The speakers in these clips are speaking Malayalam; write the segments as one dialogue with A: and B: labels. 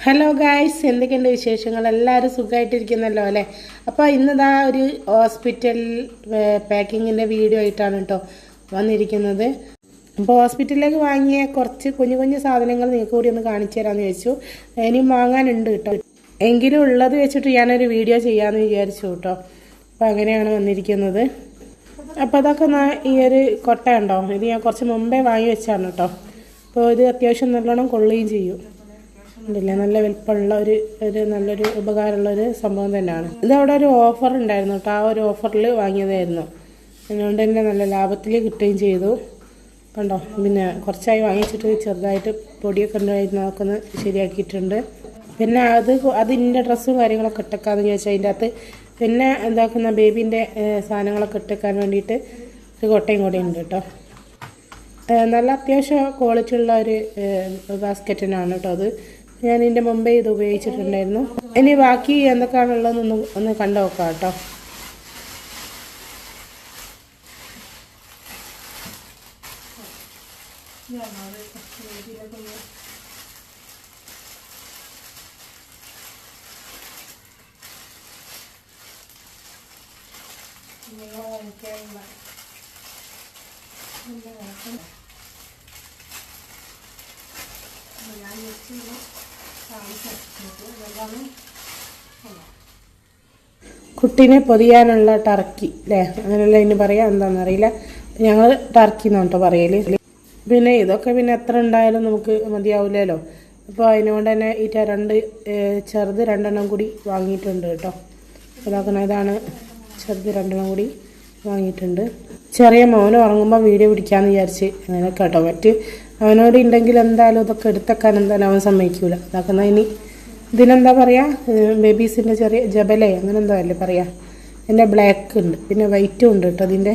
A: ഹലോ ഗായ്സ്, എന്തൊക്കെയുണ്ട് വിശേഷങ്ങൾ? എല്ലാവരും സുഖമായിട്ടിരിക്കുന്നല്ലോ അല്ലേ? അപ്പോൾ ഇന്നിതാ ഒരു ഹോസ്പിറ്റൽ പാക്കിങ്ങിൻ്റെ വീഡിയോ ആയിട്ടാണ് കേട്ടോ വന്നിരിക്കുന്നത്. അപ്പോൾ ഹോസ്പിറ്റലിലേക്ക് വാങ്ങിയ കുറച്ച് കുഞ്ഞു കുഞ്ഞു സാധനങ്ങൾ നിങ്ങൾക്ക് കൂടി ഒന്ന് കാണിച്ചു തരാമെന്ന് ചോദിച്ചു. ഇനിയും വാങ്ങാനുണ്ട് കേട്ടോ. എങ്കിലും ഉള്ളത് വെച്ചിട്ട് ഞാനൊരു വീഡിയോ ചെയ്യാമെന്ന് വിചാരിച്ചു കേട്ടോ. അപ്പോൾ അങ്ങനെയാണ് വന്നിരിക്കുന്നത്. അപ്പോൾ അതൊക്കെ ഈ ഒരു കൊട്ട ഉണ്ടോ, ഇത് ഞാൻ കുറച്ച് മുമ്പേ വാങ്ങി വെച്ചാണ് കേട്ടോ. അപ്പോൾ ഇത് അത്യാവശ്യം നല്ലോണം കൊള്ളുകയും ചെയ്യും. ഉണ്ടല്ലേ, നല്ല വലിപ്പമുള്ള ഒരു നല്ലൊരു ഉപകാരമുള്ളൊരു സംഭവം തന്നെയാണ്. ഇതവിടെ ഒരു ഓഫർ ഉണ്ടായിരുന്നു കേട്ടോ. ആ ഒരു ഓഫറിൽ വാങ്ങിയതായിരുന്നു. അതുകൊണ്ട് തന്നെ നല്ല ലാഭത്തിൽ കിട്ടുകയും ചെയ്തു. കണ്ടോ, പിന്നെ കുറച്ചായി വാങ്ങിച്ചിട്ട് ചെറുതായിട്ട് പൊടിയൊക്കെ ഉണ്ടായിരുന്നു, അതൊക്കെ ഒന്ന് ശരിയാക്കിയിട്ടുണ്ട്. പിന്നെ അതിൻ്റെ ഡ്രസ്സും കാര്യങ്ങളൊക്കെ ഇട്ടേക്കാന്ന് ചോദിച്ചാൽ അതിൻ്റെ അകത്ത് പിന്നെ എന്താക്കുന്ന ബേബീൻ്റെ സാധനങ്ങളൊക്കെ ഇട്ടേക്കാൻ വേണ്ടിയിട്ട് ഒരു കൊട്ടയും കൂടെ ഉണ്ട് കേട്ടോ. നല്ല അത്യാവശ്യം ക്വാളിറ്റി ഉള്ള ഒരു ബാസ്ക്കറ്റിനാണ് കേട്ടോ അത്. ഞാൻ ഇതിൻ്റെ മുമ്പേ ഇത് ഉപയോഗിച്ചിട്ടുണ്ടായിരുന്നു. ഇനി ബാക്കി എന്തൊക്കെയാണുള്ളതെന്നൊന്ന് ഒന്ന് കണ്ടു നോക്കാം കേട്ടോ. കുട്ടീനെ പൊതിയാനുള്ള ടർക്കി അല്ലേ, അങ്ങനെയല്ല ഇനി പറയാം, എന്താണെന്നറിയില്ല. ഞങ്ങൾ ടർക്കി എന്നാണ് കേട്ടോ പറയല്. പിന്നെ ഇതൊക്കെ പിന്നെ എത്ര ഉണ്ടായാലും നമുക്ക് മതിയാവില്ലല്ലോ. അപ്പോൾ അതിനുകൊണ്ട് തന്നെ ഈ ചെറുത് രണ്ടെണ്ണം കൂടി വാങ്ങിയിട്ടുണ്ട് കേട്ടോ. ഇതാണ് ചെറുത് രണ്ടെണ്ണം കൂടി വാങ്ങിയിട്ടുണ്ട്. ചെറിയ മോന് ഉറങ്ങുമ്പോൾ വീഡിയോ പിടിക്കാമെന്ന് വിചാരിച്ച് അങ്ങനെ കേട്ടോ. അവനോട് ഉണ്ടെങ്കിൽ എന്തായാലും ഇതൊക്കെ എടുത്തേക്കാൻ എന്തായാലും അവൻ സമ്മതിക്കൂല. അതാക്കുന്ന ഇതിനെന്താ പറയുക, ബേബീസിൻ്റെ ചെറിയ ജബലേ അങ്ങനെ എന്തോ അല്ലേ പറയുക. എൻ്റെ ബ്ലാക്ക് ഉണ്ട്, പിന്നെ വൈറ്റും ഉണ്ട് കേട്ടോ. അതിൻ്റെ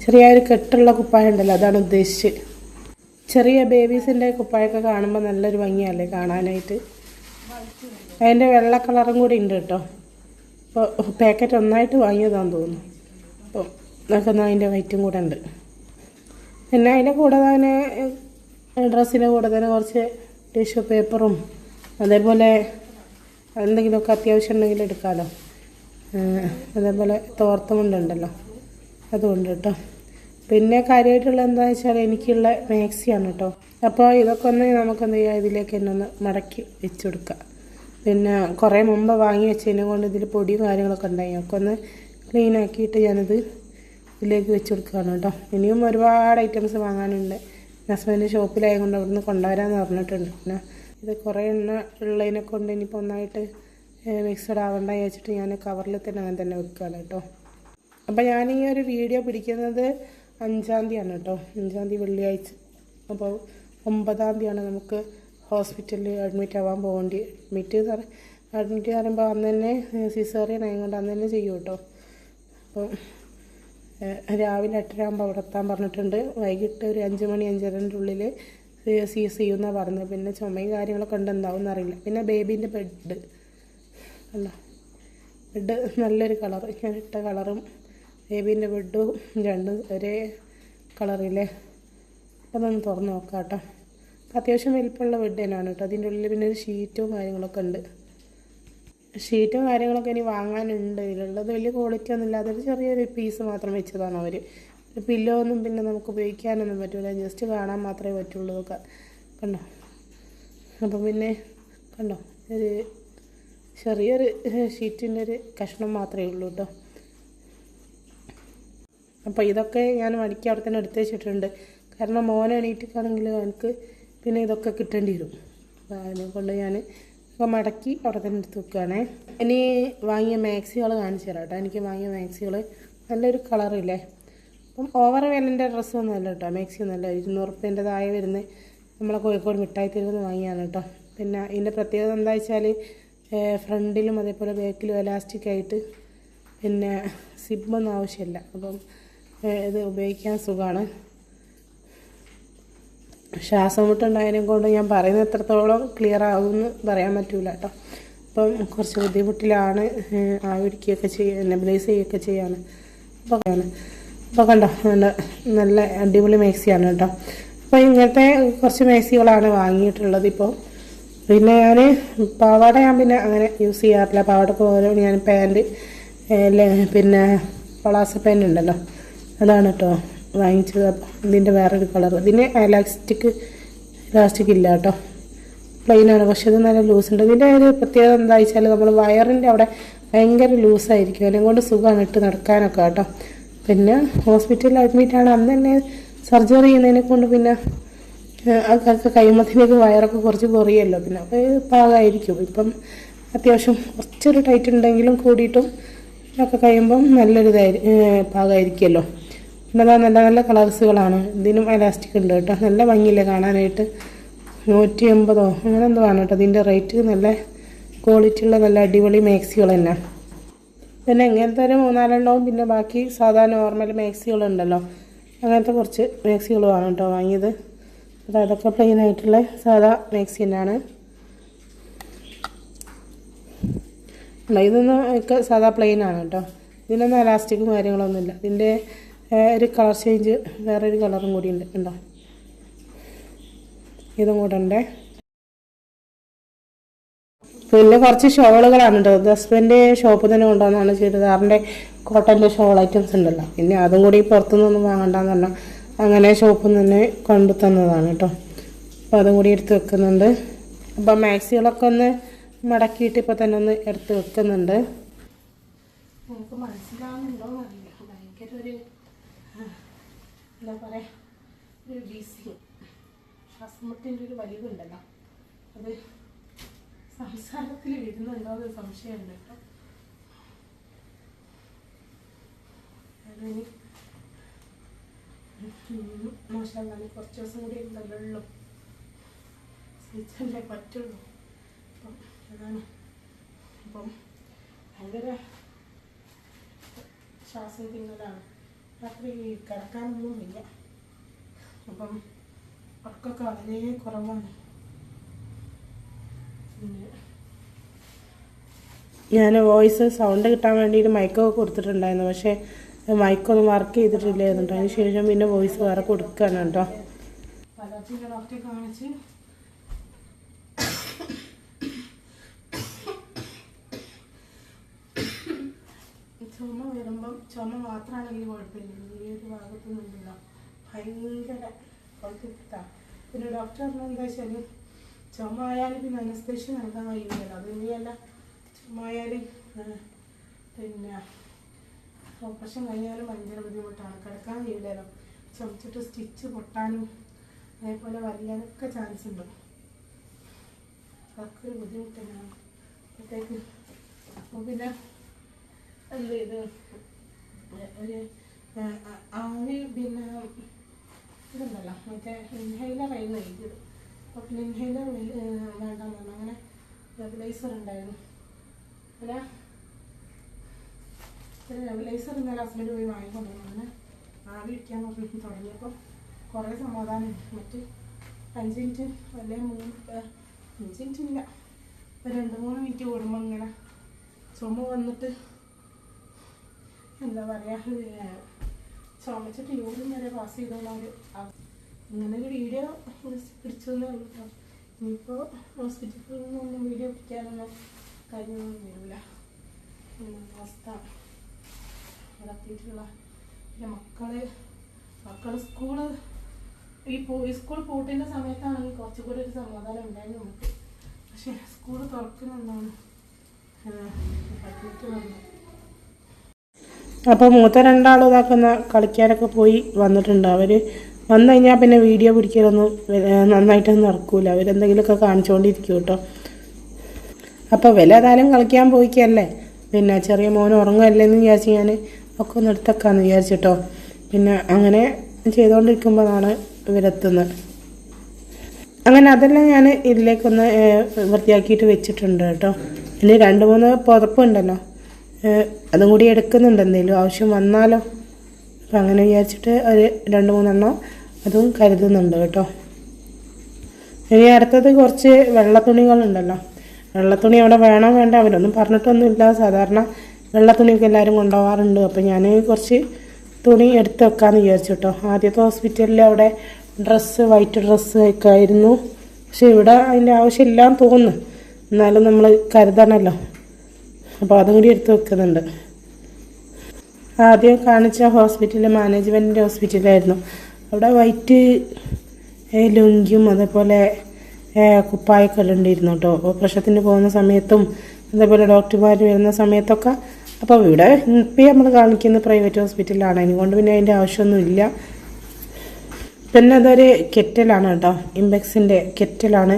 A: ചെറിയൊരു കെട്ടുള്ള കുപ്പായം ഉണ്ടല്ലോ, അതാണ് ഉദ്ദേശിച്ച്. ചെറിയ ബേബീസിൻ്റെ കുപ്പായൊക്കെ കാണുമ്പോൾ നല്ലൊരു ഭംഗിയല്ലേ കാണാനായിട്ട്. അതിൻ്റെ വെള്ള കളറും കൂടി ഉണ്ട് കേട്ടോ. അപ്പോൾ പാക്കറ്റ് ഒന്നായിട്ട് വാങ്ങിയതാണെന്ന് തോന്നുന്നു. അപ്പോൾ നോക്കുന്ന അതിൻ്റെ വൈറ്റും കൂടെ ഉണ്ട്. പിന്നെ അതിൻ്റെ കൂടെ തന്നെ ഡ്രസ്സിൻ്റെ കൂടെ തന്നെ കുറച്ച് ടിഷ്യൂ പേപ്പറും അതേപോലെ എന്തെങ്കിലുമൊക്കെ അത്യാവശ്യം ഉണ്ടെങ്കിൽ എടുക്കാമല്ലോ. അതേപോലെ തോർത്തുമുണ്ടുണ്ടല്ലോ, അതുകൊണ്ട് കേട്ടോ. പിന്നെ കാര്യമായിട്ടുള്ള എന്താണെന്ന് വെച്ചാൽ എനിക്കുള്ള മാക്സിയാണ് കേട്ടോ. അപ്പോൾ ഇതൊക്കെ ഒന്ന് നമുക്കെന്ത് ചെയ്യാം, ഇതിലേക്ക് തന്നെ ഒന്ന് മടക്കി വെച്ച് കൊടുക്കാം. പിന്നെ കുറേ മുമ്പ് വാങ്ങി വെച്ചതിനെ കൊണ്ട് ഇതിൽ പൊടിയും കാര്യങ്ങളൊക്കെ ഉണ്ടായി. ഒക്കെ ഒന്ന് ക്ലീൻ ആക്കിയിട്ട് ഞാനിത് ഇതിലേക്ക് വെച്ച് കൊടുക്കുകയാണ് കേട്ടോ. ഇനിയും ഒരുപാട് ഐറ്റംസ് വാങ്ങാനുണ്ട്. ഹസ്ബൻഡ് ഷോപ്പിലായത് കൊണ്ട് അവിടുന്ന് കൊണ്ടുവരാമെന്ന് പറഞ്ഞിട്ടുണ്ട്. പിന്നെ ഇത് കുറേ എണ്ണ ഉള്ളതിനെ കൊണ്ട് ഇനിയിപ്പോൾ ഒന്നായിട്ട് മിക്സഡ് ആവണ്ട വെച്ചിട്ട് ഞാൻ കവറിൽ തന്നെ അങ്ങനെ തന്നെ വെക്കുകയാണ് കേട്ടോ. അപ്പോൾ ഞാൻ ഈ ഒരു വീഡിയോ പിടിക്കുന്നത് 5-ാം തീയതിയാണ് കേട്ടോ. 5-ാം തീയതി വെള്ളിയാഴ്ച. അപ്പോൾ 9-ാം തീയതിയാണ് നമുക്ക് ഹോസ്പിറ്റലിൽ അഡ്മിറ്റ് ആവാൻ പോകേണ്ടി. അഡ്മിറ്റ് പറയുമ്പോൾ അന്ന് തന്നെ സിസേറിയൻ ആയതുകൊണ്ട് അന്ന് തന്നെ ചെയ്യും കേട്ടോ. അപ്പോൾ രാവിലെ 8:30 ആകുമ്പോൾ അവിടെ എത്താൻ പറഞ്ഞിട്ടുണ്ട്. വൈകിട്ട് ഒരു 5 മണി 5:30 ഉള്ളിൽ സീസ് ചെയ്യുമെന്നാണ് പറഞ്ഞത്. പിന്നെ ചുമയും കാര്യങ്ങളൊക്കെ ഉണ്ടെന്നാവും എന്നറിയില്ല. പിന്നെ ബേബീൻ്റെ ബെഡ് അല്ല, ബെഡ് നല്ലൊരു കളർ, ഞാൻ ഇട്ട കളറും ബേബീൻ്റെ ബെഡും രണ്ടും ഒരേ കളറില്ലേ. അതൊന്ന് തുറന്ന് നോക്കാം കേട്ടോ. അത്യാവശ്യം വലിപ്പമുള്ള ബെഡ് തന്നെയാണ് കേട്ടോ. അതിൻ്റെ ഉള്ളിൽ പിന്നെ ഒരു ഷീറ്റും കാര്യങ്ങളൊക്കെ ഉണ്ട്. ഷീറ്റും കാര്യങ്ങളൊക്കെ ഇനി വാങ്ങാനുണ്ട്. ഇതിലുള്ളത് വലിയ ക്വാളിറ്റി ഒന്നും ഇല്ലാതെ ഒരു ചെറിയൊരു പീസ് മാത്രം വെച്ചതാണ് അവർ. പില്ലോ ഒന്നും പിന്നെ നമുക്ക് ഉപയോഗിക്കാനൊന്നും പറ്റില്ല, ജസ്റ്റ് കാണാൻ മാത്രമേ പറ്റുള്ളൂ. ഒക്കെ കണ്ടോ. അപ്പം പിന്നെ കണ്ടോ, ഒരു ചെറിയൊരു ഷീറ്റിൻ്റെ ഒരു കഷ്ണം മാത്രമേ ഉള്ളൂ കേട്ടോ. അപ്പോൾ ഇതൊക്കെ ഞാൻ മടിക്ക് അവിടെ തന്നെ എടുത്ത് വെച്ചിട്ടുണ്ട്. കാരണം മോനെ എണീറ്റിക്കാണെങ്കിൽ എനിക്ക് പിന്നെ ഇതൊക്കെ കിട്ടേണ്ടി വരും. അപ്പോൾ അതിനെക്കൊണ്ട് ഞാൻ അപ്പോൾ മടക്കി അവിടെ തന്നെ എടുത്ത് വെക്കുകയാണേ. ഇനി വാങ്ങിയ മാക്സികൾ കാണിച്ചു തരാം കേട്ടോ. എനിക്ക് വാങ്ങിയ മാക്സികൾ നല്ലൊരു കളറില്ലേ. അപ്പം ഓവർ വിലൻ്റെ ഡ്രസ്സൊന്നും അല്ല കേട്ടോ. മാക്സി ഒന്നുമല്ല, 200 റുപ്യേൻ്റെതായ വരുന്നത് നമ്മളെ കോഴിക്കോട് മിഠായി തെരുവിൽ വാങ്ങിയാണ് കേട്ടോ. പിന്നെ ഇതിൻ്റെ പ്രത്യേകത എന്താ വെച്ചാൽ ഫ്രണ്ടിലും അതേപോലെ ബാക്കിലും എലാസ്റ്റിക്കായിട്ട്, പിന്നെ സിബൊന്നും ആവശ്യമില്ല. അപ്പം ഇത് ഉപയോഗിക്കാൻ സുഖമാണ്. ശ്വാസം മുട്ടുണ്ടായതിനെ കൊണ്ട് ഞാൻ പറയുന്നത് എത്രത്തോളം ക്ലിയർ ആകുമെന്ന് പറയാൻ പറ്റില്ല കേട്ടോ. അപ്പം കുറച്ച് ബുദ്ധിമുട്ടിലാണ് ആവിടിക്കുകയൊക്കെ ചെയ്യുക, നെബുലൈസ് ചെയ്യുകയൊക്കെ ചെയ്യാണ്. അപ്പോൾ കണ്ടോ, നല്ല അടിപൊളി മാക്സിയാണ് കേട്ടോ. അപ്പോൾ ഇങ്ങനത്തെ കുറച്ച് മാക്സികളാണ് വാങ്ങിയിട്ടുള്ളത്. ഇപ്പോൾ പിന്നെ ഞാൻ പാവാട പിന്നെ അങ്ങനെ യൂസ് ചെയ്യാറില്ല. പാവാടക്ക് ഓരോ ഞാൻ പാൻറ്റ് പിന്നെ പളാസ പാൻറ് ഉണ്ടല്ലോ അതാണ് കേട്ടോ വാങ്ങിച്ചത്. ഇതിൻ്റെ വേറൊരു കളർ. ഇതിന് ഇലാസ്റ്റിക് ഇല്ല കേട്ടോ, പ്ലെയിനാണ്. പക്ഷെ ഇത് നല്ല ലൂസുണ്ട്. ഇതിൻ്റെ ഒരു പ്രത്യേകത എന്താ വെച്ചാൽ നമ്മൾ വയറിൻ്റെ അവിടെ ഭയങ്കര ലൂസായിരിക്കും. അതിനെ കൊണ്ട് സുഖമാണ് ഇട്ട് നടക്കാനൊക്കെ കേട്ടോ. പിന്നെ ഹോസ്പിറ്റലിൽ അഡ്മിറ്റാണ്. അന്ന് തന്നെ സർജറി ചെയ്യുന്നതിനെ കൊണ്ട് പിന്നെ അതൊക്കെ കഴിയുമ്പോഴത്തേക്ക് വയറൊക്കെ കുറച്ച് കുറയുമല്ലോ. പിന്നെ അപ്പോൾ പാകമായിരിക്കും. ഇപ്പം അത്യാവശ്യം കുറച്ചൊരു ടൈറ്റ് ഉണ്ടെങ്കിലും കൂടിയിട്ടും ഒക്കെ കഴിയുമ്പം നല്ലൊരു പാകമായിരിക്കുമല്ലോ. പിന്നെ അതാ നല്ല നല്ല കളേഴ്സുകളാണ്. ഇതിനും ഇലാസ്റ്റിക് ഉണ്ട് കേട്ടോ. നല്ല ഭംഗിയില്ലേ കാണാനായിട്ട്. 180 അങ്ങനെ എന്തോ ആണ് കേട്ടോ ഇതിൻ്റെ റേറ്റ്. നല്ല ക്വാളിറ്റി ഉള്ള നല്ല അടിപൊളി മാക്സികൾ തന്നെ. പിന്നെ ഇങ്ങനത്തെ ഒരു 3-4 എണ്ണവും പിന്നെ ബാക്കി സാധാരണ നോർമൽ മാക്സികളുണ്ടല്ലോ അങ്ങനത്തെ കുറച്ച് മാക്സികളുമാണ് കേട്ടോ വാങ്ങിയത്. അതൊക്കെ പ്ലെയിൻ ആയിട്ടുള്ള സാധാ മാക്സി തന്നെയാണ്. ഇതൊന്നും ഒക്കെ സാധാ പ്ലെയിൻ ആണ് കേട്ടോ. ഇതിനൊന്നും ഇലാസ്റ്റിക്കും കാര്യങ്ങളൊന്നുമില്ല. ഇതിൻ്റെ ഒരു കളർ ചേഞ്ച് വേറൊരു കളറും കൂടി ഉണ്ട് ഉണ്ടോ, ഇതും കൂടെ ഉണ്ട്. പിന്നെ കുറച്ച് ഷോളുകളാണ് കേട്ടോ. ഇത് ഹസ്ബൻഡ് ഷോപ്പിൽ തന്നെ കൊണ്ടുവന്നാണ് ചുരിദാറിൻ്റെ കോട്ടൻ്റെ ഷോൾ ഐറ്റംസ് ഉണ്ടല്ലോ. പിന്നെ അതും കൂടി പുറത്തുനിന്നൊന്നും വാങ്ങണ്ടെന്ന് പറഞ്ഞാൽ അങ്ങനെ ഷോപ്പിൽ നിന്ന് തന്നെ കൊണ്ടു തന്നതാണ് കേട്ടോ. അപ്പോൾ അതും കൂടി എടുത്ത് വെക്കുന്നുണ്ട്. അപ്പോൾ മാക്സികളൊക്കെ ഒന്ന് മടക്കിയിട്ട് ഇപ്പോൾ തന്നെ ഒന്ന് എടുത്ത് വെക്കുന്നുണ്ട്. നമുക്ക് മനസ്സിലാവുന്നുണ്ടോ എന്നറിയില്ല. ഭയങ്കര ഒരു എന്താ പറയുക, ഒരു ബിസി ശ്വാസമുട്ടിൻ്റെ ഒരു വലിവുണ്ടല്ലോ, അത് സംസാരത്തിൽ വരുന്നുണ്ടോ എന്ന് സംശയമുണ്ട് കേട്ടോ. അതിന് മോശമല്ല, കുറച്ച് ദിവസം കൂടി ഉണ്ടല്ലോ സഹിച്ചല്ലേ പറ്റുള്ളൂ. അപ്പം അതാണ്. അപ്പം ഭയങ്കര ശ്വാസം തിന്നലാണ്. രാത്രി കിടക്കാനൊന്നും ഇല്ല. അപ്പം ഉറക്കമൊക്കെ വളരെ കുറവാണ്. ഞാൻ വോയിസ് സൗണ്ട് കിട്ടാൻ വേണ്ടിയിട്ട് മൈക്കൊക്കെ കൊടുത്തിട്ടുണ്ടായിരുന്നു. പക്ഷേ മൈക്കൊന്നും വർക്ക് ചെയ്തിട്ടില്ലായിരുന്നു കേട്ടോ. അതിന് ശേഷം പിന്നെ വോയിസ് വേറെ കൊടുക്കുകയാണ് കേട്ടോ. അലർജിയുടെ ഡോക്ടറെ കാണിച്ച് ചുമ വരുമ്പം ചുമ മാത്രമാണെങ്കിൽ കുഴപ്പമില്ല. ഈ ഒരു ഭാഗത്തൊന്നുമില്ല, ഭയങ്കര കുഴപ്പത്താണ്. പിന്നെ ഡോക്ടർ പറഞ്ഞാൽ എന്താ വെച്ചാൽ ചുമ ആയാലും പിന്നെ അനസ്തേഷ്യ നൽകാൻ കഴിയുമല്ലോ. അത് ഇനിയല്ല ചുമ ആയാലും പിന്നെ ഓപ്പറേഷൻ കഴിഞ്ഞാലും ഭയങ്കര ബുദ്ധിമുട്ടാണ്. കിടക്കാൻ കഴിയില്ലല്ലോ. ചുമച്ചിട്ട് സ്റ്റിച്ച് പൊട്ടാനും അതേപോലെ വലിയാനൊക്കെ ചാൻസ് ഉണ്ട്. അതൊക്കെ ഒരു ബുദ്ധിമുട്ട് തന്നെയാണ് അപ്പോഴത്തേക്ക്. അപ്പോൾ പിന്നെ എന്ത് ഇത് ഒരു ആവി പിന്നെ ഇതുണ്ടല്ലോ മറ്റേ ഇൻഹൈലറായിരുന്നു എഴുതിയത്. അപ്പോൾ പിന്നെ ഇൻഹൈലർ വേണ്ടെന്ന് പറഞ്ഞു. അങ്ങനെ നെബുലൈസർ ഉണ്ടായിരുന്നു. പിന്നെ നെബുലൈസർ ഇന്നലെ ഹസ്ബൻഡ് പോയി വാങ്ങിക്കൊണ്ടു. അങ്ങനെ ആവി ഇരിക്കാൻ പറഞ്ഞിട്ട് തുടങ്ങിയപ്പോൾ കുറേ സമാധാനം. മറ്റ് 5 മിനിറ്റ് അല്ലെങ്കിൽ 5 മിനിറ്റ് ഇല്ല, 2-3 മിനിറ്റ് കൂടുമ്പോൾ ഇങ്ങനെ ചുമ വന്നിട്ട് എന്താ പറയുക, ചുമച്ചിട്ട് യൂറിൻ വരെ പാസ് ചെയ്തുള്ള ഒരു ഇങ്ങനെ ഒരു വീഡിയോ പിടിച്ചതെന്നേ ഉള്ളൂ. ഇനിയിപ്പോൾ ഹോസ്പിറ്റലിൽ നിന്നൊന്നും വീഡിയോ പിടിക്കാനൊന്നും കാര്യമൊന്നും വരില്ല. അവസ്ഥ നടത്തിയിട്ടുള്ള പിന്നെ മക്കൾ സ്കൂൾ പൂട്ടിൻ്റെ സമയത്താണെങ്കിൽ കുറച്ചുകൂടി ഒരു സമാധാനം ഉണ്ടായിരുന്നു നമുക്ക്. പക്ഷേ സ്കൂൾ തുറക്കുന്നെന്നാണ് പറ്റിയിട്ട് വന്നത്. അപ്പോൾ മൂത്ത 2 ആളും ഇതാക്കുന്ന കളിക്കാനൊക്കെ പോയി വന്നിട്ടുണ്ട്. അവർ വന്നു കഴിഞ്ഞാൽ പിന്നെ വീഡിയോ പിടിക്കലൊന്നും നന്നായിട്ടൊന്നും നടക്കൂല. അവരെന്തെങ്കിലുമൊക്കെ കാണിച്ചുകൊണ്ടിരിക്കും കേട്ടോ. അപ്പോൾ ഏതായാലും കളിക്കാൻ പോയിക്കല്ലേ, പിന്നെ ചെറിയ മോൻ ഉറങ്ങുമല്ലേന്ന് വിചാരിച്ച് ഞാൻ ഒക്കെ ഒന്ന് എടുത്തേക്കാന്ന് വിചാരിച്ചിട്ടോ. പിന്നെ അങ്ങനെ ചെയ്തുകൊണ്ടിരിക്കുമ്പോഴാണ് ഇവരെത്തുന്നത്. അങ്ങനെ അതെല്ലാം ഞാൻ ഇതിലേക്കൊന്ന് വൃത്തിയാക്കിയിട്ട് വെച്ചിട്ടുണ്ട് കേട്ടോ. ഇനി 2-3 പുതപ്പുണ്ടല്ലോ, അതും കൂടി എടുക്കുന്നുണ്ട് എന്തെങ്കിലും ആവശ്യം വന്നാലോ. അപ്പം അങ്ങനെ വിചാരിച്ചിട്ട് ഒരു 2-3 എണ്ണം അതും കരുതുന്നുണ്ട് കേട്ടോ. ഇനി അടുത്തത് കുറച്ച് വെള്ളത്തുണികളുണ്ടല്ലോ. വെള്ളത്തുണി അവിടെ വേണോ വേണ്ട അവരൊന്നും പറഞ്ഞിട്ടൊന്നുമില്ല. സാധാരണ വെള്ളത്തുണിയൊക്കെ എല്ലാവരും കൊണ്ടുപോകാറുണ്ട്. അപ്പം ഞാൻ കുറച്ച് തുണി എടുത്ത് വെക്കാമെന്ന് വിചാരിച്ചു കേട്ടോ. ആദ്യത്തെ ഹോസ്പിറ്റലിൽ അവിടെ വൈറ്റ് ഡ്രസ്സ് ഒക്കെ ആയിരുന്നു. പക്ഷെ ഇവിടെ അതിൻ്റെ ആവശ്യമില്ലാന്ന് തോന്നുന്നു. എന്നാലും നമ്മൾ കരുതണമല്ലോ. അപ്പോൾ അതും കൂടി എടുത്ത് വെക്കുന്നുണ്ട്. ആദ്യം കാണിച്ച ഹോസ്പിറ്റൽ മാനേജ്മെൻറ്റിൻ്റെ ഹോസ്പിറ്റലായിരുന്നു. അവിടെ വൈറ്റ് ലുങ്കിയും അതേപോലെ കുപ്പായൊക്കെ ഉണ്ടായിരുന്നു കേട്ടോ. ഓപ്പറേഷത്തിന് പോകുന്ന സമയത്തും അതേപോലെ ഡോക്ടർമാർ വരുന്ന സമയത്തൊക്കെ. അപ്പോൾ ഇവിടെ ഇപ്പം നമ്മൾ കാണിക്കുന്ന പ്രൈവറ്റ് ഹോസ്പിറ്റലാണ്, അതുകൊണ്ട് പിന്നെ അതിൻ്റെ ആവശ്യമൊന്നുമില്ല. പിന്നെ അതൊരു കെറ്റലാണ് കേട്ടോ, ഇംബെക്സിൻ്റെ കെറ്റലാണ്.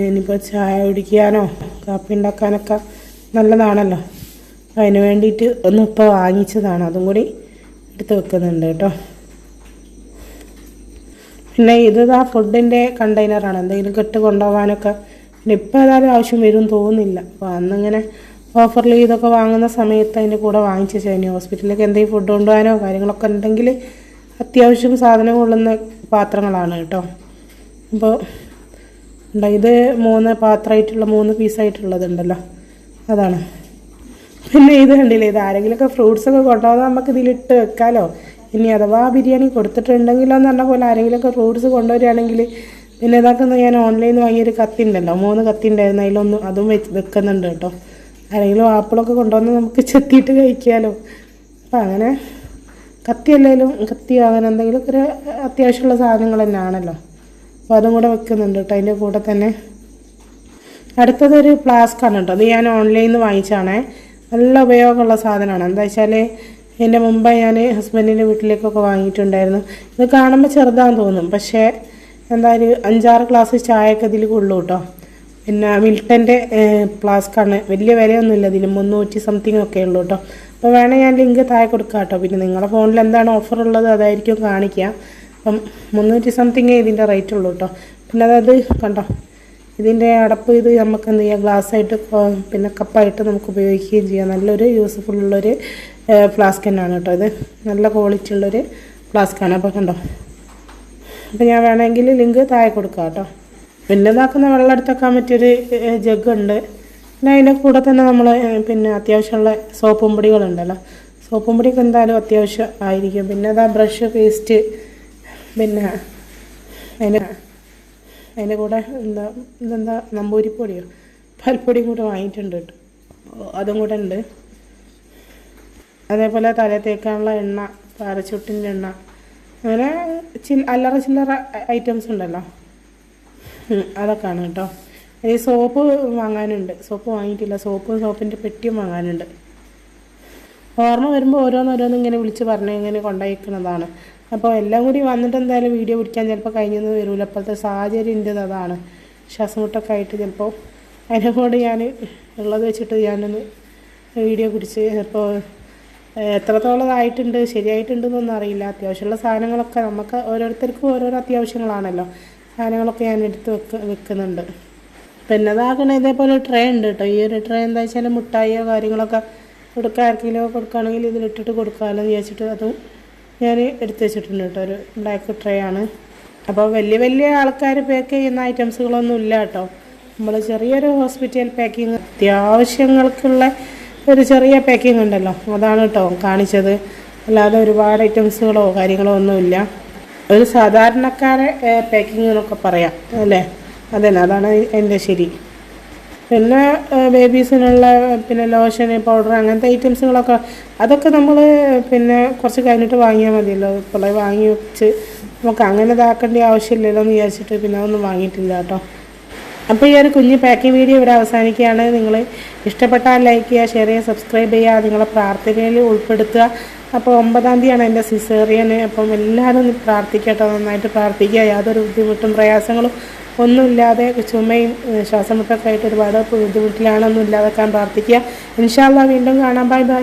A: ഇനിയിപ്പോൾ ചായ കുടിക്കാനോ കാപ്പി ഉണ്ടാക്കാനൊക്കെ നല്ലതാണല്ലോ. അതിന് വേണ്ടിയിട്ട് ഒന്ന് ഇപ്പോൾ വാങ്ങിച്ചതാണ്, അതും കൂടി എടുത്ത് വെക്കുന്നുണ്ട് കേട്ടോ. പിന്നെ ഇത് ഫുഡിൻ്റെ കണ്ടെയ്നറാണ്, എന്തെങ്കിലും കെട്ട് കൊണ്ടുപോകാനൊക്കെ. പിന്നെ ഇപ്പോൾ ഏതായാലും ആവശ്യം വരും തോന്നുന്നില്ല. അപ്പോൾ അന്നിങ്ങനെ ഓഫറിൽ ഇതൊക്കെ വാങ്ങുന്ന സമയത്ത് അതിൻ്റെ കൂടെ വാങ്ങിച്ചു കഴിഞ്ഞു. ഹോസ്പിറ്റലിലേക്ക് എന്തെങ്കിലും ഫുഡ് കൊണ്ടുപോകാനോ കാര്യങ്ങളൊക്കെ ഉണ്ടെങ്കിൽ അത്യാവശ്യം സാധനം കൊള്ളുന്ന പാത്രങ്ങളാണ് കേട്ടോ. അപ്പോൾ ഇത് 3 പാത്രമായിട്ടുള്ള 3 പീസായിട്ടുള്ളതുണ്ടല്ലോ, അതാണ്. പിന്നെ ഇത് കണ്ടില്ലേ, ഇത് ആരെങ്കിലുമൊക്കെ ഫ്രൂട്ട്സൊക്കെ കൊണ്ടുപോകാൻ നമുക്ക് ഇതിലിട്ട് വെക്കാമല്ലോ. ഇനി അഥവാ ബിരിയാണി കൊടുത്തിട്ടുണ്ടെങ്കിലോ എന്ന് പറഞ്ഞ പോലെ ആരെങ്കിലുമൊക്കെ ഫ്രൂട്ട്സ് കൊണ്ടുവരികയാണെങ്കിൽ പിന്നെ ഇതാക്കുന്ന ഞാൻ ഓൺലൈനിൽ നിന്ന് വാങ്ങിയൊരു കത്തി ഉണ്ടല്ലോ, 3 കത്തി ഉണ്ടായിരുന്നു, അതിലൊന്നും അതും വെക്കുന്നുണ്ട് കേട്ടോ. ആരെങ്കിലും ആപ്പിളൊക്കെ കൊണ്ടുവന്ന് നമുക്ക് ചെത്തിയിട്ട് കഴിക്കാമല്ലോ. അപ്പം അങ്ങനെ കത്തി അല്ലെങ്കിലും കത്തിയോ അങ്ങനെ എന്തെങ്കിലുമൊക്കെ ഒരു അത്യാവശ്യമുള്ള സാധനങ്ങൾ തന്നെയാണല്ലോ. അപ്പോൾ അതും കൂടെ വെക്കുന്നുണ്ട് കേട്ടോ അതിൻ്റെ കൂടെ തന്നെ. അടുത്തതൊരു ഫ്ലാസ്ക്കാണ് കേട്ടോ. അത് ഞാൻ ഓൺലൈനിൽ നിന്ന് വാങ്ങിച്ചാണേ. നല്ല ഉപയോഗമുള്ള സാധനമാണ്. എന്താ വെച്ചാൽ ഇതിൻ്റെ മുമ്പ് ഞാൻ ഹസ്ബൻഡിൻ്റെ വീട്ടിലേക്കൊക്കെ വാങ്ങിയിട്ടുണ്ടായിരുന്നു. ഇത് കാണുമ്പോൾ ചെറുതാന്ന് തോന്നും, പക്ഷേ എന്താ ഒരു 5-6 ഗ്ലാസ് ചായയൊക്കെ ഇതിൽ കൊള്ളൂ കേട്ടോ. പിന്നെ മിൽട്ടൻ്റെ ഫ്ലാസ്ക്കാണ്, വലിയ വിലയൊന്നുമില്ല ഇതിന്, 300 സംതിങ് ഒക്കെ ഉള്ളൂ കേട്ടോ. അപ്പോൾ വേണേൽ ഞാൻ ലിങ്ക് താഴെ കൊടുക്കാം കേട്ടോ. പിന്നെ നിങ്ങളുടെ ഫോണിൽ എന്താണ് ഓഫർ ഉള്ളത് അതായിരിക്കും കാണിക്കുക. അപ്പം 300 സംതിങ് ഇതിൻ്റെ റേറ്റ് ഉള്ളൂ കേട്ടോ. പിന്നെ അതത് കണ്ടോ, ഇതിൻ്റെ അടപ്പ് ഇത് നമുക്ക് എന്ത് ചെയ്യാം, ഗ്ലാസ്സായിട്ട് പിന്നെ കപ്പായിട്ട് നമുക്ക് ഉപയോഗിക്കുകയും ചെയ്യാം. നല്ലൊരു യൂസ്ഫുള്ളുള്ളൊരു ഫ്ലാസ്ക് തന്നെയാണ് കേട്ടോ. ഇത് നല്ല ക്വാളിറ്റി ഉള്ളൊരു ഫ്ലാസ്ക്കാണ്. അപ്പോൾ കണ്ടോ, അപ്പോൾ ഞാൻ വേണമെങ്കിൽ ലിങ്ക് താഴെ കൊടുക്കാം കേട്ടോ. പിന്നെ ഇതാക്കുന്ന വെള്ളം എടുത്തേക്കാൻ പറ്റിയൊരു ജഗ്ഗുണ്ട്. പിന്നെ അതിൻ്റെ കൂടെ തന്നെ നമ്മൾ പിന്നെ അത്യാവശ്യമുള്ള സോപ്പും പൊടികളുണ്ടല്ലോ, സോപ്പും പൊടിയൊക്കെ എന്തായാലും അത്യാവശ്യം ആയിരിക്കും. പിന്നെ അതാ ബ്രഷ്, പേസ്റ്റ്, പിന്നെ അതിൻ്റെ കൂടെ ഇതെന്താ നമ്പൂരിപ്പൊടിയോ പാൽപ്പൊടിയും കൂടെ വാങ്ങിയിട്ടുണ്ട് കേട്ടോ, അതും കൂടെ ഉണ്ട്. അതേപോലെ തല തേക്കാനുള്ള എണ്ണ, പാരച്ചൂട്ടിൻ്റെ എണ്ണ, അങ്ങനെ അല്ലറ ചില്ലറ ഐറ്റംസ് ഉണ്ടല്ലോ, അതൊക്കെയാണ് കേട്ടോ. ഈ സോപ്പ് വാങ്ങാനുണ്ട്, സോപ്പ് വാങ്ങിയിട്ടില്ല, സോപ്പിൻ്റെ പെട്ടിയും വാങ്ങാനുണ്ട്. ഓർമ്മ വരുമ്പോൾ ഓരോന്നോരോന്ന് ഇങ്ങനെ വിളിച്ച് പറഞ്ഞ് ഇങ്ങനെ കൊണ്ടുപോയിക്കുന്നതാണ്. അപ്പോൾ എല്ലാം കൂടി വന്നിട്ട് എന്തായാലും വീഡിയോ പിടിക്കാൻ ചിലപ്പോൾ കഴിഞ്ഞൊന്നും വരില്ല. അപ്പോഴത്തെ സാഹചര്യം ഉണ്ടത് അതാണ്, ശ്വാസമുട്ടൊക്കെ ആയിട്ട് ചിലപ്പോൾ അതിനെ കൊണ്ട് ഞാൻ ഉള്ളത് വെച്ചിട്ട് ഞാനൊന്ന് വീഡിയോ പിടിച്ച് ചിലപ്പോൾ എത്രത്തോളം ആയിട്ടുണ്ട് ശരിയായിട്ടുണ്ടെന്നൊന്നും അറിയില്ല. അത്യാവശ്യമുള്ള സാധനങ്ങളൊക്കെ നമുക്ക് ഓരോരുത്തർക്കും ഓരോരോ അത്യാവശ്യങ്ങളാണല്ലോ, സാധനങ്ങളൊക്കെ ഞാൻ എടുത്ത് വെക്കുന്നുണ്ട്. പിന്നെ അതാകണ ഇതേപോലെ ട്രേ ഉണ്ട് കേട്ടോ. ഈ ഒരു ട്രേ എന്താ വെച്ചാൽ മുട്ടായിയോ കാര്യങ്ങളൊക്കെ കൊടുക്കുക, ആർക്കെങ്കിലും കൊടുക്കുകയാണെങ്കിൽ ഇതിലിട്ടിട്ട് കൊടുക്കാമല്ലോ എന്ന് വിചാരിച്ചിട്ട് അതും ഞാൻ എടുത്ത് വെച്ചിട്ടുണ്ട് കേട്ടോ. ഒരു ബ്ലാക്ക് ട്രേ ആണ്. അപ്പോൾ വലിയ ആൾക്കാർ പാക്ക് ചെയ്യുന്ന ഐറ്റംസുകളൊന്നും ഇല്ല കേട്ടോ. നമ്മൾ ചെറിയൊരു ഹോസ്പിറ്റൽ പാക്കിങ്, അത്യാവശ്യങ്ങൾക്കുള്ള ഒരു ചെറിയ പാക്കിങ് ഉണ്ടല്ലോ, അതാണ് കേട്ടോ കാണിച്ചത്. അല്ലാതെ ഒരുപാട് ഐറ്റംസുകളോ കാര്യങ്ങളോ ഒന്നുമില്ല. ഒരു സാധാരണക്കാരെ പാക്കിങ് എന്നൊക്കെ പറയാം അല്ലേ, അതന്നെ, അതാണ് എൻ്റെ ശരി. പിന്നെ ബേബീസിനുള്ള പിന്നെ ലോഷന്, പൗഡർ, അങ്ങനത്തെ ഐറ്റംസുകളൊക്കെ അതൊക്കെ നമ്മൾ പിന്നെ കുറച്ച് കഴിഞ്ഞിട്ട് വാങ്ങിയാൽ മതിയല്ലോ. ഇപ്പോഴേ വാങ്ങി വെച്ച് നമുക്ക് അങ്ങനെ ഇതാക്കേണ്ട ആവശ്യമില്ലല്ലോ എന്ന് വിചാരിച്ചിട്ട് പിന്നെ അതൊന്നും വാങ്ങിയിട്ടില്ല കേട്ടോ. അപ്പോൾ ഈ ഒരു കുഞ്ഞ് പാക്കിംഗ് വീഡിയോ ഇവിടെ അവസാനിക്കുകയാണ്. നിങ്ങൾ ഇഷ്ടപ്പെട്ടാൽ ലൈക്ക് ചെയ്യുക, ഷെയർ ചെയ്യുക, സബ്സ്ക്രൈബ് ചെയ്യുക, നിങ്ങളെ പ്രാർത്ഥനയിൽ ഉൾപ്പെടുത്തുക. അപ്പോൾ 9-ാം തീയതിയാണ് എൻ്റെ സിസേറിയന്. അപ്പം എല്ലാവരും പ്രാർത്ഥിക്കട്ടോ, നന്നായിട്ട് പ്രാർത്ഥിക്കുക. യാതൊരു ബുദ്ധിമുട്ടും പ്രയാസങ്ങളും ഒന്നുമില്ലാതെ, ചുമയും ശ്വാസമുട്ടൊക്കെ ആയിട്ട് ഒരുപാട് ബുദ്ധിമുട്ടിലാണൊന്നും ഇല്ലാതെക്കാൻ പ്രാർത്ഥിക്കുക. ഇൻഷാ അല്ലാഹ് വീണ്ടും കാണാം. Bye bye.